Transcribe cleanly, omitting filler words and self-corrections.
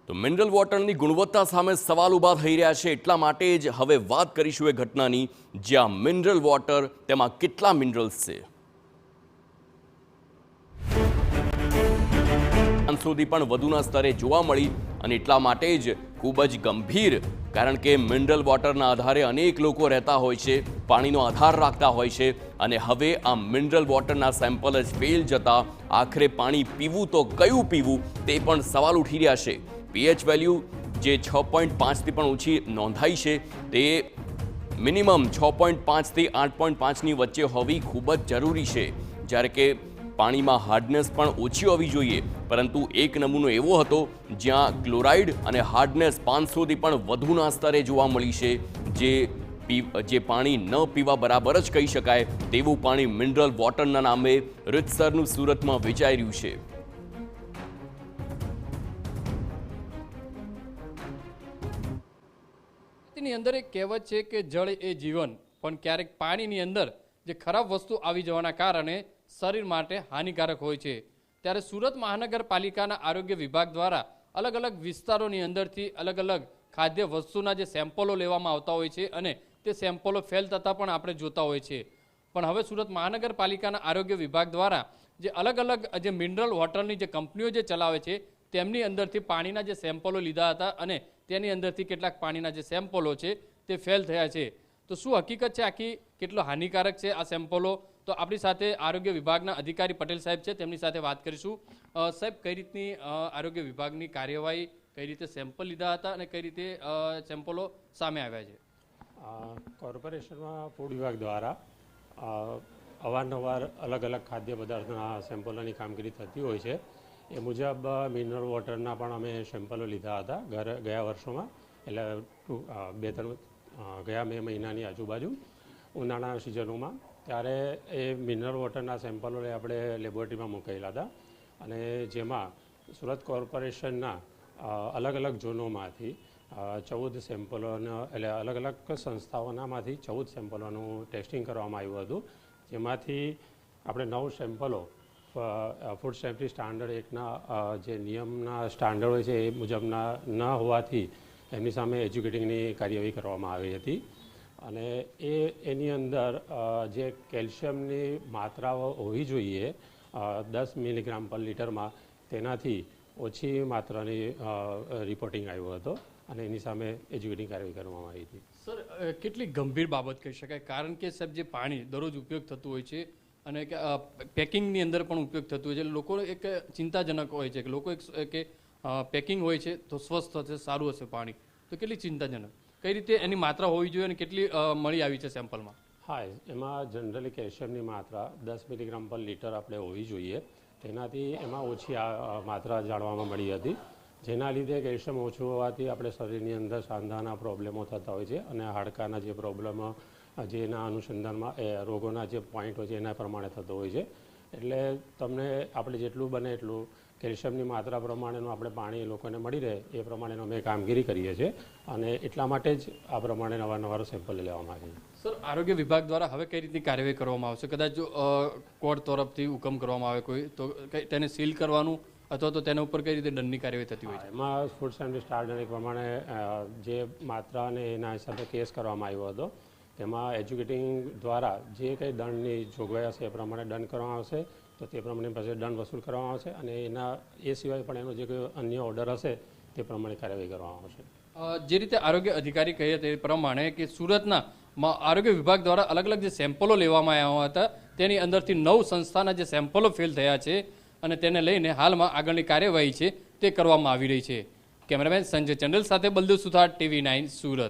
તો મિનરલ વોટરની ગુણવત્તા સામે સવાલ ઊભા થઈ રહ્યા છે। એટલા માટે જ હવે વાત કરીશું એ ઘટનાની જ્યાં મિનરલ વોટર તેમાં કેટલા મિનરલ્સ છે સુધી પણ વધુના સ્તરે જોવા મળી અને એટલા માટે જ ખૂબ જ ગંભીર કારણ કે મિનરલ વોટરના આધારે અનેક લોકો રહેતા હોય છે, પાણીનો આધાર રાખતા હોય છે અને હવે આ મિનરલ વોટરના સેમ્પલ જ ફેલ જતા આખરે પાણી પીવું તો કયું પીવું તે પણ સવાલ ઉઠી રહ્યા છે। પીએચ વેલ્યુ જે 6.5 થી પણ ઓછી નોંધાઈ છે તે મિનિમમ 6.5 થી 8.5 ની વચ્ચે હોવી ખૂબ જ જરૂરી છે, જ્યારે કે પાણીમાં હાર્ડનેસ પણ ઓછી હોવી જોઈએ। પરંતુ એક નમૂનો એવો હતો જ્યાં ક્લોરાઇડ અને હાર્ડનેસ 500 થી પણ વધુના સ્તરે જોવા મળી છે, જે પાણી ન પીવા બરાબર જ કહી શકાય તેવું પાણી મિનરલ વોટરના નામે રીતસરનું સુરતમાં વેચાઈ રહ્યું છે। ની અંદર એક કહેવત છે કે જળ એ જીવન, પણ ક્યારેક પાણીની અંદર જે ખરાબ વસ્તુ આવી જવાના કારણે શરીર માટે હાનિકારક હોય છે। ત્યારે સુરત મહાનગરપાલિકાના આરોગ્ય વિભાગ દ્વારા અલગ અલગ વિસ્તારોની અંદરથી અલગ અલગ ખાદ્ય વસ્તુના જે સેમ્પલો લેવામાં આવતા હોય છે અને તે સેમ્પલો ફેલ થતા પણ આપણે જોતા હોય છે। પણ હવે સુરત મહાનગરપાલિકાના આરોગ્ય વિભાગ દ્વારા જે અલગ અલગ જે મિનરલ વોટરની જે કંપનીઓ જે ચલાવે છે તેમની અંદરથી પાણીના જે સેમ્પલો લીધા હતા અને તેની અંદરથી કેટલાક પાણીના જે સેમ્પલો છે તે ફેલ થયા છે। તો શું હકીકત છે આખી, કેટલો હાનિકારક છે આ સેમ્પલો? તો આપણી સાથે આરોગ્ય વિભાગના અધિકારી પટેલ સાહેબ છે, તેમની સાથે વાત કરીશું। સાહેબ, કઈ રીતની આરોગ્ય વિભાગની કાર્યવાહી, કઈ રીતે સેમ્પલ લીધા હતા અને કઈ રીતે સેમ્પલો સામે આવ્યા છે? કોર્પોરેશનમાં ફૂડ વિભાગ દ્વારા અવારનવાર અલગ અલગ ખાદ્ય પદાર્થના સેમ્પલોની કામગીરી થતી હોય છે। એ મુજબ મિનરલ વોટરના પણ અમે સેમ્પલો લીધા હતા ગયા વર્ષોમાં, એટલે ગયા મે મહિનાની આજુબાજુ ઉનાળાના સિઝનોમાં। ત્યારે એ મિનરલ વોટરના સેમ્પલો આપણે લેબોરેટરીમાં મૂકેલા હતા અને જેમાં સુરત કોર્પોરેશનના અલગ અલગ ઝોનોમાંથી 14 સેમ્પલોનો, એટલે અલગ અલગ સંસ્થાઓનામાંથી 14 સેમ્પલોનું ટેસ્ટિંગ કરવામાં આવ્યું હતું, જેમાંથી આપણે 9 સેમ્પલો ફૂડ સેફ્ટી સ્ટાન્ડર્ડ એકના જે નિયમના સ્ટાન્ડર્ડ હોય છે એ મુજબના ન હોવાથી એમની સામે એજ્યુકેટિંગની કાર્યવાહી કરવામાં આવી હતી। અને એની અંદર જે કેલ્શિયમની માત્રાઓ હોવી જોઈએ 10 મિલીગ્રામ પર લીટરમાં, તેનાથી ઓછી માત્રાની રિપોર્ટિંગ આવ્યો હતો અને એની સામે એજ્યુકેટિંગ કાર્યવાહી કરવામાં આવી હતી। સર, કેટલી ગંભીર બાબત કહી શકાય, કારણ કે સાહેબ જે પાણી દરરોજ ઉપયોગ થતું હોય છે અને પેકિંગની અંદર પણ ઉપયોગ થતું હોય છે, લોકો એક ચિંતાજનક હોય છે કે લોકો કે પેકિંગ હોય છે તો સ્વસ્થ હશે, સારું હશે પાણી, તો કેટલી ચિંતાજનક, કઈ રીતે એની માત્રા હોવી જોઈએ અને કેટલી મળી આવી છે સેમ્પલમાં? હા, એમાં જનરલી કેલ્શિયમની માત્રા 10 મિલીગ્રામ પર લીટર આપણે હોવી જોઈએ, તેનાથી એમાં ઓછી માત્રા જાણવામાં મળી હતી, જેના લીધે કેલ્શિયમ ઓછું હોવાથી આપણે શરીરની અંદર સાંધાના પ્રોબ્લેમો થતા હોય છે અને હાડકાના જે પ્રોબ્લેમો જેના અનુસંધાનમાં એ રોગોના જે પોઈન્ટ હોય છે એના પ્રમાણે થતો હોય છે। એટલે તમને આપણે જેટલું બને એટલું કેલ્શિયમની માત્રા પ્રમાણેનું આપણે પાણી લોકોને મળી રહે એ પ્રમાણેનો અમે કામગીરી કરીએ છીએ અને એટલા માટે જ આ પ્રમાણે નવા સેમ્પલ લેવામાં આવે છે। સર, આરોગ્ય વિભાગ દ્વારા હવે કઈ રીતની કાર્યવાહી કરવામાં આવશે? કદાચ જો કોર્ટ તરફથી હુકમ કરવામાં આવે કોઈ, તો તેને સીલ કરવાનું અથવા તો તેના ઉપર કઈ રીતે દંડની કાર્યવાહી થતી હોય છે? એમાં ફૂડ સેફ્ટી સ્ટાન્ડર્ડ પ્રમાણે જે માત્રા અને એના હિસાબે કેસ કરવામાં આવ્યો હતો, તેમાં એજ્યુકેટિંગ દ્વારા જે કંઈ દંડની જોગવાઈ હશે એ પ્રમાણે દંડ કરવામાં આવશે, તો તે પ્રમાણે પાસે દંડ વસૂલ કરવામાં આવશે અને એ સિવાય પણ એનો જે કોઈ અન્ય ઓર્ડર હશે તે પ્રમાણે કાર્યવાહી કરવામાં આવશે। જે રીતે આરોગ્ય અધિકારી કહે તે પ્રમાણે કે સુરતના આરોગ્ય વિભાગ દ્વારા અલગ અલગ જે સેમ્પલો લેવામાં આવ્યા હતા તેની અંદરથી 9 સંસ્થાના જે સેમ્પલો ફેલ થયા છે અને તેને લઈને હાલમાં આગળની કાર્યવાહી છે તે કરવામાં આવી રહી છે। કેમેરામેન સંજય ચંડલ સાથે બલદેવ સુથાર, TV9 સુરત।